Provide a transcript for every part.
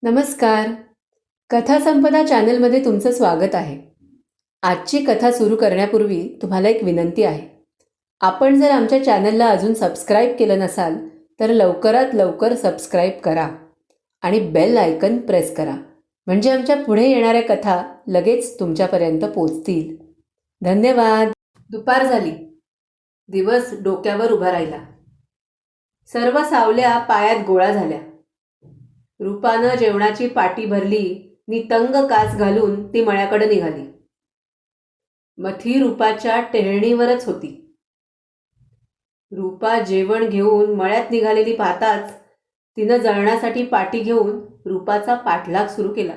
नमस्कार. कथा संपदा चॅनलमध्ये तुमचं स्वागत आहे. आजची कथा सुरू करण्यापूर्वी तुम्हाला एक विनंती आहे. आपण जर आमच्या चॅनलला अजून सबस्क्राईब केलं नसाल तर लवकरात लवकर सबस्क्राईब करा आणि बेल आयकन प्रेस करा, म्हणजे आमच्या पुढे येणाऱ्या कथा लगेच तुमच्यापर्यंत पोचतील. धन्यवाद. दुपार झाली. दिवस डोक्यावर उभा राहिला. सर्व सावल्या पायात गोळा झाल्या. रूपानं जेवणाची पाटी भरली नि तंग कास घालून ती मळ्याकडे निघाली. मथी रूपाच्या टेहळणीवरच होती. रूपा जेवण घेऊन मळ्यात निघालेली पाहताच तिनं जळणासाठी पाटी घेऊन रूपाचा पाठलाग सुरू केला.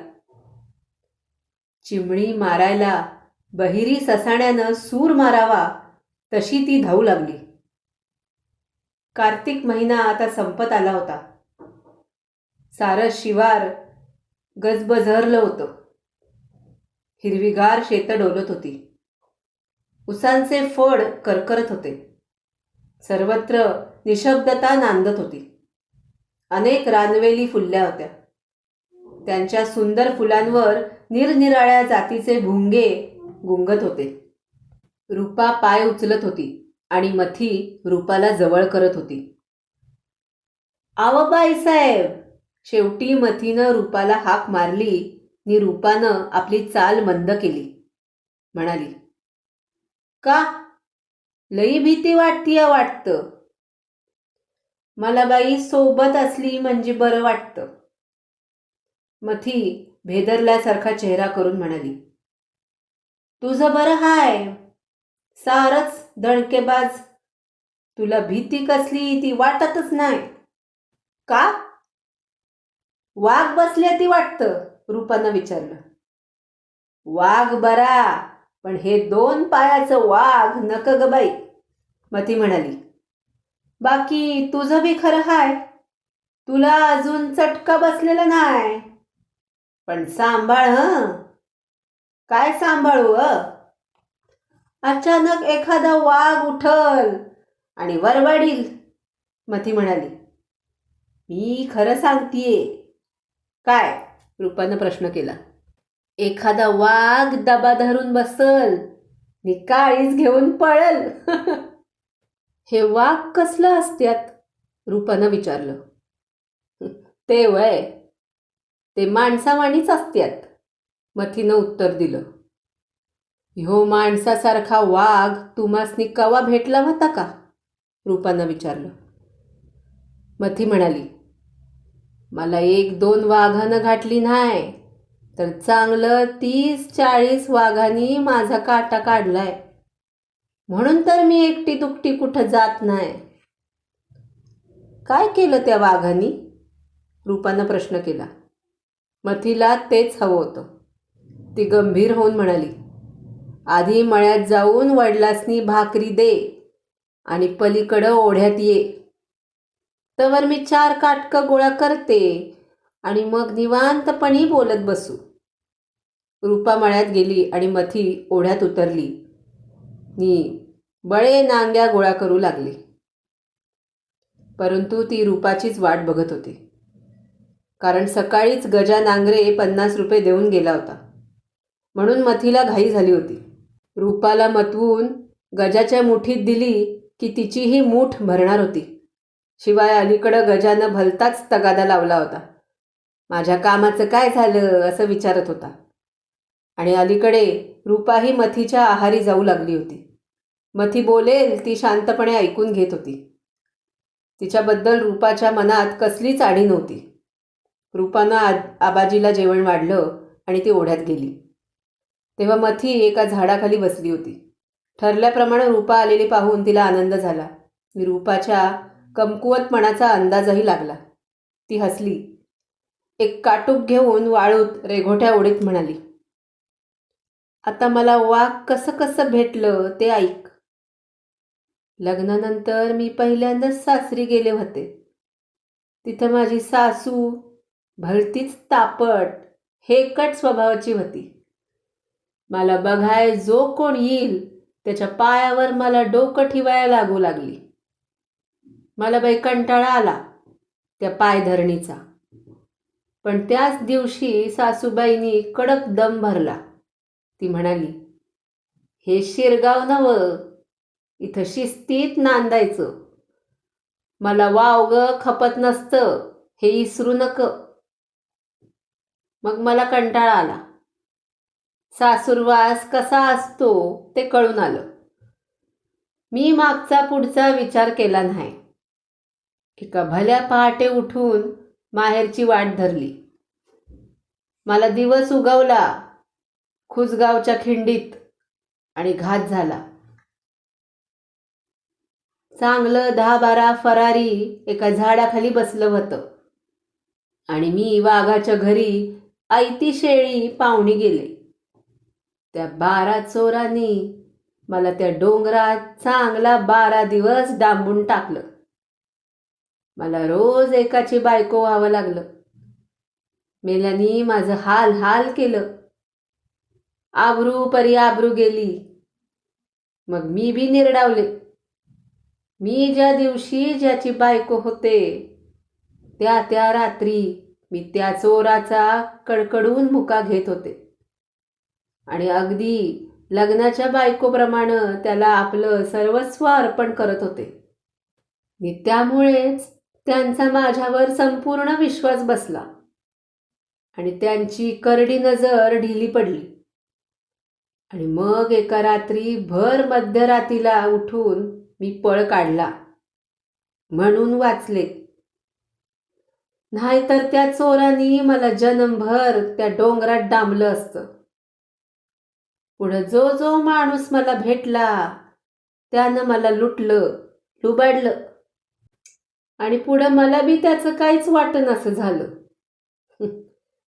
चिमणी मारायला बहिरी ससाण्यानं सूर मारावा तशी ती धावू लागली. कार्तिक महिना आता संपत आला होता. सारं शिवार गजबजरलं होतं. हिरवीगार शेतं डोलत होती. उसांचे फड करकरत होते. सर्वत्र निशब्दता नांदत होती. अनेक रानवेली फुलल्या होत्या. त्यांच्या सुंदर फुलांवर निरनिराळ्या जातीचे भुंगे गुंगत होते. रूपा पाय उचलत होती आणि मथी रूपाला जवळ करत होती. "आव बाईसाहेब." शेवटी मथीनं रूपाला हाक मारली नि रूपानं आपली चाल मंद केली. म्हणाली, "का? लई भीती वाटतीय वाटतं." "मला बाई सोबत असली म्हणजे बरं वाटतं." मथी भेदरल्यासारखा चेहरा करून म्हणाली, "तुझं बरं हाय. सारच दणकेबाज. तुला भीती कसली ती वाटतच नाही." "का? वाघ बसल्या ती वाटतं?" रूपानं विचारलं. "वाघ बरा, पण हे 2 पायाचं वाघ नक ग बाई." मथी म्हणाली, "बाकी तुझं बी खरं हाय. तुला अजून चटका बसलेला नाही. पण सांभाळ हं." "काय सांभाळू अचानक एखादा वाघ उठल आणि वरवाडील." मथी म्हणाली, "मी खरं सांगतीये." "काय?" रूपानं प्रश्न केला. "एखादा वाघ दबा धरून बसल नि काळीच घेऊन पळल." "हे वाघ कसलं असत्यात?" रूपानं विचारलं. "ते वय, ते माणसावाणीच असत्यात." मथीनं उत्तर दिलं. "ह्यो माणसासारखा वाघ तुम्हासनी कवा भेटला होता का?" रूपानं विचारलं. मथी म्हणाली, "मला 1-2 वाघानं घातली नाही तर चांगलं 30-40 वाघांनी माझा काटा काढलाय. म्हणून तर मी एकटी दुकटी कुठं जात नाही." "काय केलं त्या वाघांनी?" रूपानं प्रश्न केला. मथीला तेच हवं होतं. ती गंभीर होऊन म्हणाली, "आधी मळ्यात जाऊन वडिलासनी भाकरी दे आणि पलीकडं ओढ्यात ये. तवर मी 4 काटकं गोळा करते आणि मग निवांतपणी बोलत बसू." रूपा मळ्यात गेली आणि मथी ओढ्यात उतरली नि बळे नांग्या गोळा करू लागली. परंतु ती रूपाचीच वाट बघत होती. कारण सकाळीच गजा नांगरे 50 रुपये देऊन गेला होता. म्हणून मथीला घाई झाली होती. रूपाला मतवून गजाच्या मुठीत दिली की तिचीही मूठ भरणार होती. शिवाय अलीकडं गजानं भलताच तगादा लावला होता. "माझ्या कामाचं काय झालं?" असं विचारत होता. आणि अलीकडे रूपाही मथीच्या आहारी जाऊ लागली होती. मथी बोलेल ती शांतपणे ऐकून घेत होती. तिच्याबद्दल रूपाच्या मनात कसलीच आढी नव्हती. रूपानं आबाजीला जेवण वाढलं आणि ती ओढ्यात गेली. तेव्हा मथी एका झाडाखाली बसली होती. ठरल्याप्रमाणे रूपा आलेली पाहून तिला आनंद झाला. रूपाच्या कमकुवतपणाचा अंदाजही लागला. ती हसली. एक काटूक घेऊन वाळूत रेघोट्या ओढीत म्हणाली, "आता मला वाघ कसं कसं भेटलं ते ऐक. लग्नानंतर मी पहिल्यांदाच सासरी गेले होते. तिथं माझी सासू भलतीच तापट, हेकट स्वभावाची होती. मला बघाय जो कोण येईल त्याच्या पायावर मला डोकं ठेवायला लागू लागली. मला बाई कंटाळा आला त्या पायधरणीचा. पण त्याच दिवशी सासूबाईंनी कडक दम भरला. ती म्हणाली, हे शिरगाव नवं, इथं शिस्तीत नांदायचं. मला वावग खपत नसतं हे इसरू नक. मग मला कंटाळा आला. सासूरवास कसा असतो ते कळून आलं. मी मागचा पुढचा विचार केला नाही. एका भल्या पहाटे उठून माहेरची वाट धरली. मला दिवस उगवला खुसगावच्या खिंडीत आणि घात झाला. चांगलं 10-12 फरारी एका झाडाखाली बसलं होतं आणि मी वाघाच्या घरी आयती शेळी पाहुणी गेले. त्या 12 चोरांनी मला त्या डोंगरात चांगला 12 दिवस डांबून टाकलं. मला रोज एकाची बायको व्हावं लागलं. मेल्यानी माझं हाल हाल केलं. आबरू परी आबरू गेली. मग मी बी निरडावले. मी ज्या दिवशी ज्याची बायको होते त्या रात्री मी त्या चोराचा कडकडून मुका घेत होते आणि अगदी लग्नाच्या बायकोप्रमाणे त्याला आपलं सर्वस्व अर्पण करत होते. आणि त्यामुळेच त्यांचा माझ्यावर संपूर्ण विश्वास बसला आणि त्यांची करडी नजर ढिली पडली. आणि मग एका रात्री भर मध्यरातीला उठून मी पळ काढला. म्हणून वाचले. नाहीतर त्या चोरांनी मला जन्मभर त्या डोंगरात डांबलं असतं. पुढं जो जो माणूस मला भेटला त्यानं मला लुटलं, लुबाडलं आणि पुढं मला बी त्याचं काहीच वाटन असं झालं.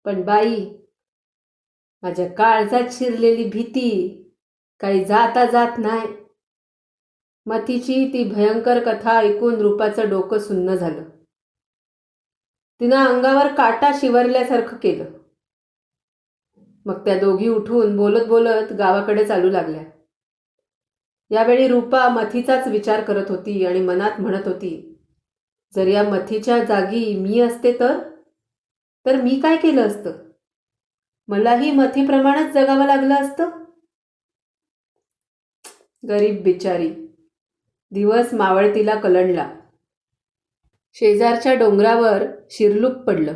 पण बाई, माझ्या काळजात शिरलेली भीती काही जाता जात नाही. मथीची ती भयंकर कथा ऐकून रूपाचं डोकं सुन्न झालं. तिनं अंगावर काटा शिवरल्यासारखं केलं. मग त्या दोघी उठून बोलत बोलत गावाकडे चालू लागल्या. यावेळी रूपा मथीचाच विचार करत होती आणि मनात म्हणत होती, जर या मथीच्या जागी मी असते तर मी काय केलं असतं? मलाही मथीप्रमाणेच जगावं लागलं असतं. गरीब बिचारी. दिवस मावळतीला कलंडला. शेजारच्या डोंगरावर शिरलूक पडलं.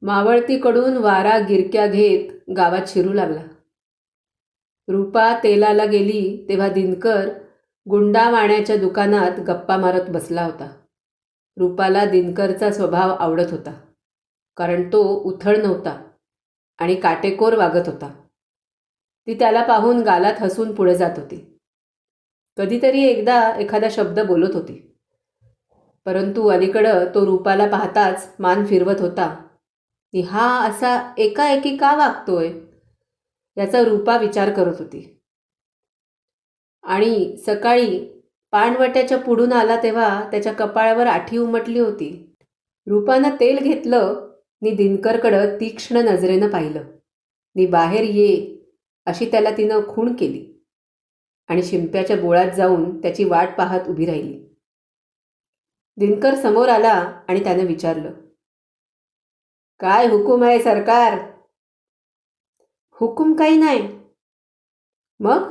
मावळतीकडून वारा गिरक्या घेत गावात शिरू लागला. रूपा तेलाला गेली तेव्हा दिनकर गुंडावाण्याच्या दुकानात गप्पा मारत बसला होता. रूपाला दिनकरचा स्वभाव आवडत होता, कारण तो उथळ नव्हता आणि काटेकोर वागत होता. ती त्याला पाहून गालात हसून पुढे जात होती. कधीतरी एकदा एखादा शब्द बोलत होती, परंतु अलीकडं तो रूपाला पाहताच मान फिरवत होता. आणि हा असा एकाएकी का वागतोय याचा रूपा विचार करत होती. आणि सकाळी पाणवट्याच्या पुढून आला तेव्हा त्याच्या कपाळावर आठी उमटली होती. रूपानं तेल घेतलं नि दिनकरकडं तीक्ष्ण नजरेनं पाहिलं. नि बाहेर ये अशी त्याला तिनं खूण केली आणि शिंप्याच्या बोळात जाऊन त्याची वाट पाहत उभी राहिली. दिनकर समोर आला आणि त्यानं विचारलं, काय हुकूम आहे सरकार? हुकूम काही नाही. मग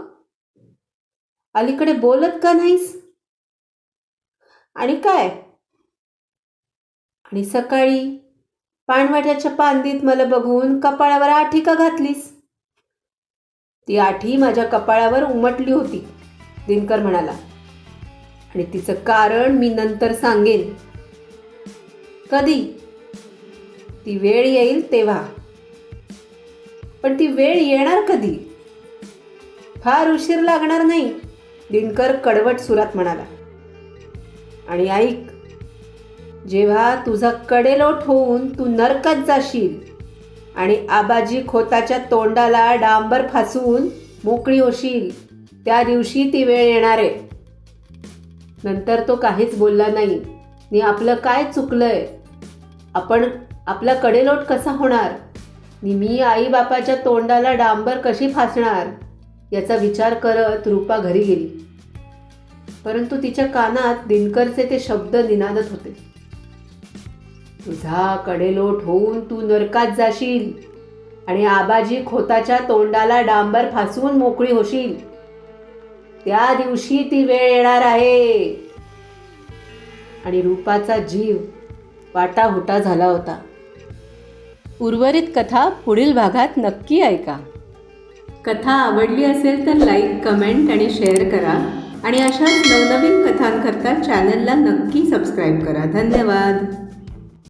अलीकडे बोलत का नाहीस? आणि काय? आणि सकाळी पाणवाट्याच्या पांदीत मला बघून कपाळावर आठी का घातलीस? ती आठी माझ्या कपाळावर उमटली होती, दिनकर म्हणाला, आणि तिचं कारण मी नंतर सांगेन. कधी? ती वेळ येईल तेव्हा. पण ती वेळ येणार कधी? फार उशीर लागणार नाही, दिनकर कडवट सुरात म्हणाला. आणि ऐक, जेव्हा तुझा कडेलोट होऊन तू नरकात जाशील आणि आबाजी खोताच्या तोंडाला डांबर फासून मोकळी होशील, त्या दिवशी ती वेळ येणार आहे. नंतर तो काहीच बोलला नाही. नि आपलं काय चुकलंय, आपण आपला कडेलोट कसा होणार, नि मी आईबापाच्या तोंडाला डांबर कशी फासणार याचा विचार करत रूपा घरी गेली. परंतु तिच्या कानात दिनकरचे ते शब्द निनादत होते. तुझा कडेलोट होऊन तू नरकात जाशील आणि आबाजी खोताच्या तोंडाला डांबर फासवून मोकळी होशील. त्या दिवशी ती वेळ येणार आहे. आणि रूपाचा जीव वाटाहुटा झाला होता. उर्वरित कथा पुढील भागात नक्की ऐका. कथा आवडली असेल तर लाईक, कमेंट आणि शेअर करा आणि अशाच नवनवीन कथांकरता चॅनलला नक्की सबस्क्राईब करा. धन्यवाद.